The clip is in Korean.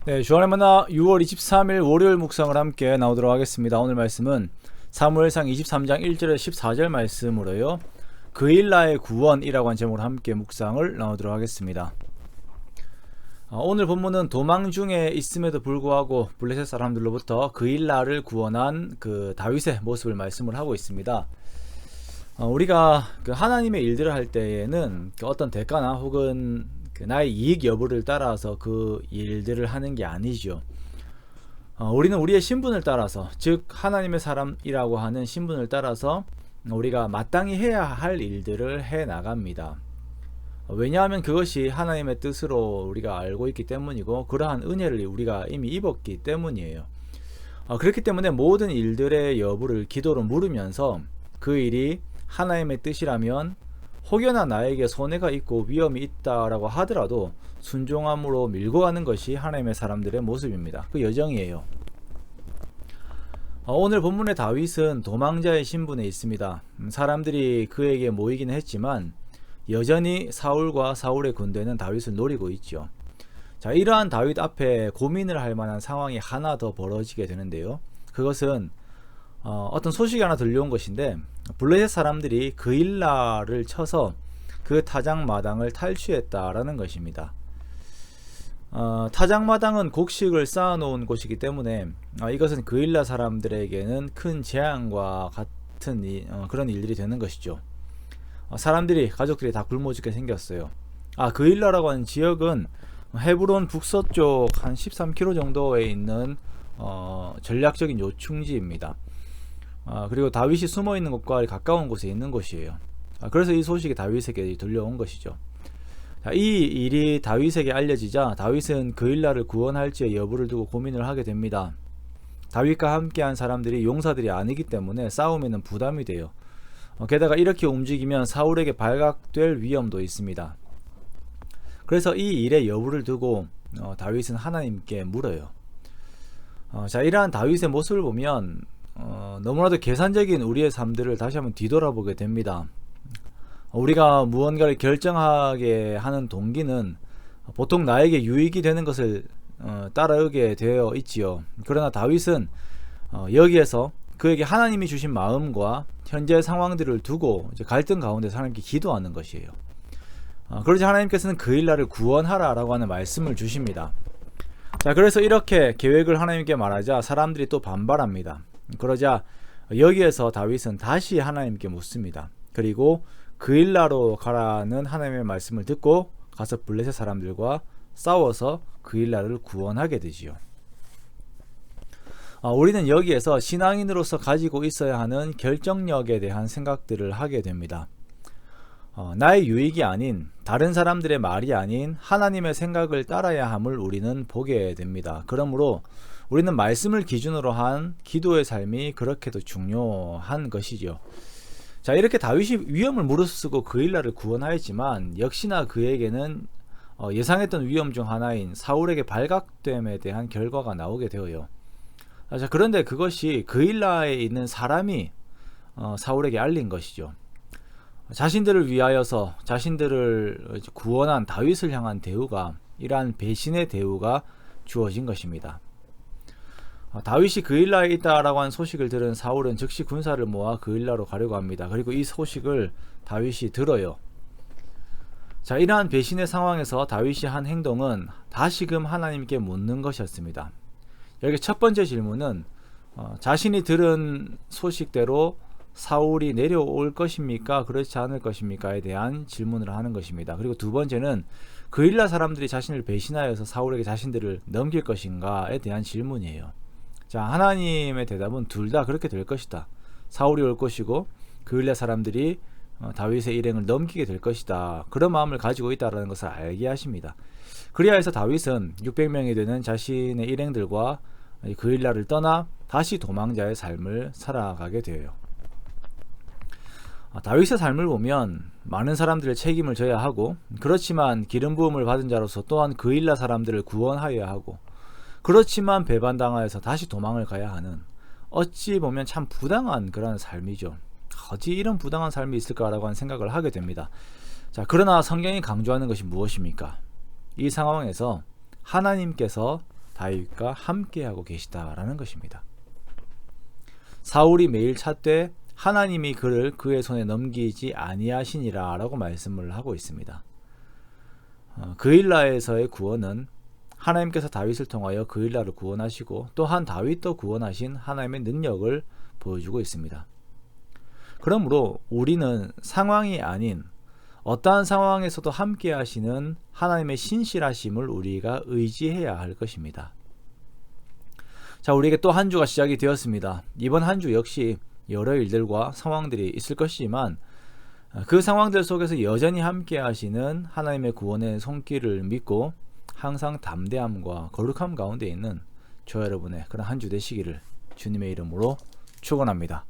네, 주안의 만나 6월 23일 월요일 묵상을 함께 나오도록 하겠습니다. 오늘 말씀은 사무엘상 23장 1절에서 14절 말씀으로요. 그일라의 구원이라고 한 제목으로 함께 묵상을 나오도록 하겠습니다. 오늘 본문은 도망 중에 있음에도 불구하고 블레셋 사람들로부터 그일라를 구원한 그 다윗의 모습을 말씀을 하고 있습니다. 우리가 그 하나님의 일들을 할 때에는 어떤 대가나 혹은 나의 이익 여부를 따라서 그 일들을 하는 게 아니죠. 우리는 우리의 신분을 따라서, 즉 하나님의 사람이라고 하는 신분을 따라서 우리가 마땅히 해야 할 일들을 해 나갑니다. 왜냐하면 그것이 하나님의 뜻으로 우리가 알고 있기 때문이고, 그러한 은혜를 우리가 이미 입었기 때문이에요. 그렇기 때문에 모든 일들의 여부를 기도로 물으면서 그 일이 하나님의 뜻이라면 혹여나 나에게 손해가 있고 위험이 있다라고 하더라도 순종함으로 밀고 가는 것이 하나님의 사람들의 모습입니다. 그 여정이에요. 오늘 본문의 다윗은 도망자의 신분에 있습니다. 사람들이 그에게 모이기는 했지만 여전히 사울과 사울의 군대는 다윗을 노리고 있죠. 자, 이러한 다윗 앞에 고민을 할 만한 상황이 하나 더 벌어지게 되는데요. 그것은 어떤 소식이 하나 들려온 것인데, 블레셋 사람들이 그일라를 쳐서 그 타작마당을 탈취했다라는 것입니다. 타작마당은 곡식을 쌓아놓은 곳이기 때문에 이것은 그일라 사람들에게는 큰 재앙과 같은 그런 일들이 되는 것이죠. 가족들이 다 굶어 죽게 생겼어요. 그일라라고 하는 지역은 헤브론 북서쪽 한 13km 정도에 있는 전략적인 요충지입니다. 그리고 다윗이 숨어있는 곳과 가까운 곳에 있는 곳이에요. 그래서 이 소식이 다윗에게 들려온 것이죠. 이 일이 다윗에게 알려지자 다윗은 그일라를 구원할지의 여부를 두고 고민을 하게 됩니다. 다윗과 함께한 사람들이 용사들이 아니기 때문에 싸움에는 부담이 돼요. 게다가 이렇게 움직이면 사울에게 발각될 위험도 있습니다. 그래서 이 일의 여부를 두고 다윗은 하나님께 물어요. 이러한 다윗의 모습을 보면 너무나도 계산적인 우리의 삶들을 다시 한번 뒤돌아보게 됩니다. 우리가 무언가를 결정하게 하는 동기는 보통 나에게 유익이 되는 것을 따르게 되어 있지요. 그러나 다윗은 여기에서 그에게 하나님이 주신 마음과 현재 상황들을 두고 이제 갈등 가운데서 하나님께 기도하는 것이에요. 그러자 하나님께서는 그일라를 구원하라 라고 하는 말씀을 주십니다. 그래서 이렇게 계획을 하나님께 말하자 사람들이 또 반발합니다. 그러자 여기에서 다윗은 다시 하나님께 묻습니다. 그리고 그일라로 가라는 하나님의 말씀을 듣고 가서 블레셋 사람들과 싸워서 그일라를 구원하게 되지요. 우리는 여기에서 신앙인으로서 가지고 있어야 하는 결정력에 대한 생각들을 하게 됩니다. 나의 유익이 아닌, 다른 사람들의 말이 아닌 하나님의 생각을 따라야 함을 우리는 보게 됩니다. 그러므로 우리는 말씀을 기준으로 한 기도의 삶이 그렇게도 중요한 것이죠. 이렇게 다윗이 위험을 무릅쓰고 그일라를 구원하였지만 역시나 그에게는 예상했던 위험 중 하나인 사울에게 발각됨에 대한 결과가 나오게 되어요. 그런데 그것이 그일라에 있는 사람이 사울에게 알린 것이죠. 자신들을 위하여서 자신들을 구원한 다윗을 향한 대우가, 이러한 배신의 대우가 주어진 것입니다. 다윗이 그일라에 있다라고 하는 소식을 들은 사울은 즉시 군사를 모아 그일라로 가려고 합니다. 그리고 이 소식을 다윗이 들어요. 이러한 배신의 상황에서 다윗이 한 행동은 다시금 하나님께 묻는 것이었습니다. 여기 첫 번째 질문은 자신이 들은 소식대로 사울이 내려올 것입니까? 그렇지 않을 것입니까?에 대한 질문을 하는 것입니다. 그리고 두 번째는 그일라 사람들이 자신을 배신하여서 사울에게 자신들을 넘길 것인가에 대한 질문이에요. 하나님의 대답은 둘 다 그렇게 될 것이다. 사울이 올 것이고 그일라 사람들이 다윗의 일행을 넘기게 될 것이다. 그런 마음을 가지고 있다는 것을 알게 하십니다. 그리하여서 다윗은 600명이 되는 자신의 일행들과 그일라를 떠나 다시 도망자의 삶을 살아가게 되어요. 다윗의 삶을 보면 많은 사람들의 책임을 져야 하고, 그렇지만 기름 부음을 받은 자로서 또한 그일라 사람들을 구원하여야 하고, 그렇지만 배반당하여서 다시 도망을 가야 하는, 어찌 보면 참 부당한 그런 삶이죠. 어찌 이런 부당한 삶이 있을까라고 하는 생각을 하게 됩니다. 그러나 성경이 강조하는 것이 무엇입니까? 이 상황에서 하나님께서 다윗과 함께하고 계시다라는 것입니다. 사울이 매일 찾되 하나님이 그를 그의 손에 넘기지 아니하시니라 라고 말씀을 하고 있습니다. 그일라에서의 구원은 하나님께서 다윗을 통하여 그일라를 구원하시고 또한 다윗도 구원하신 하나님의 능력을 보여주고 있습니다. 그러므로 우리는 상황이 아닌 어떠한 상황에서도 함께 하시는 하나님의 신실하심을 우리가 의지해야 할 것입니다. 자, 우리에게 또 한 주가 시작이 되었습니다. 이번 한 주 역시 여러 일들과 상황들이 있을 것이지만 그 상황들 속에서 여전히 함께 하시는 하나님의 구원의 손길을 믿고 항상 담대함과 거룩함 가운데 있는 저와 여러분의 그런 한 주 되시기를 주님의 이름으로 축원합니다.